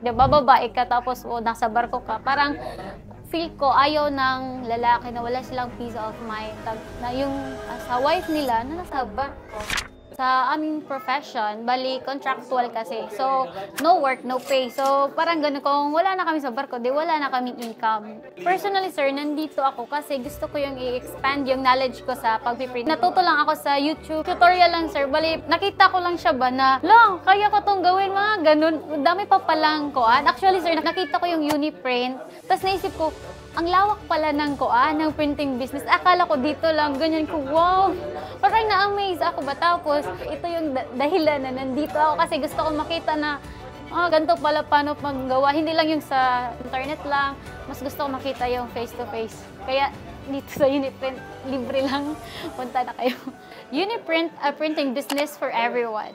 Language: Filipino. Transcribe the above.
'Di ba, babae ka tapos nasa barko ka, parang feel ko ayaw ng lalaki na wala silang peace of mind, na yung sa wife nila na nasa barko. Sa aming profession, bali contractual kasi. So, no work, no pay. So, parang gano'n, kung wala na kami sa barko, di wala na kaming income. Personally, sir, nandito ako kasi gusto ko yung i-expand yung knowledge ko sa pagpiprint. Natuto lang ako sa YouTube. Tutorial lang, sir. Bali, nakita ko lang siya ba na, lang, kaya ko tong gawin, mga ganun. Dami pa palang kuan. Actually, sir, nakita ko yung Uniprint. Tapos naisip ko, ang lawak pala ng ng printing business. Akala ko dito lang, ganyan ko, wow! Parang na-amaze ako ba? Tapos, ito yung dahilan na nandito ako kasi gusto ko makita na, ganito pala paano paggawa. Hindi lang yung sa internet lang, mas gusto ko makita yung face-to-face. Kaya, dito sa Uniprint, libre lang, punta na kayo. Uniprint, a printing business for everyone.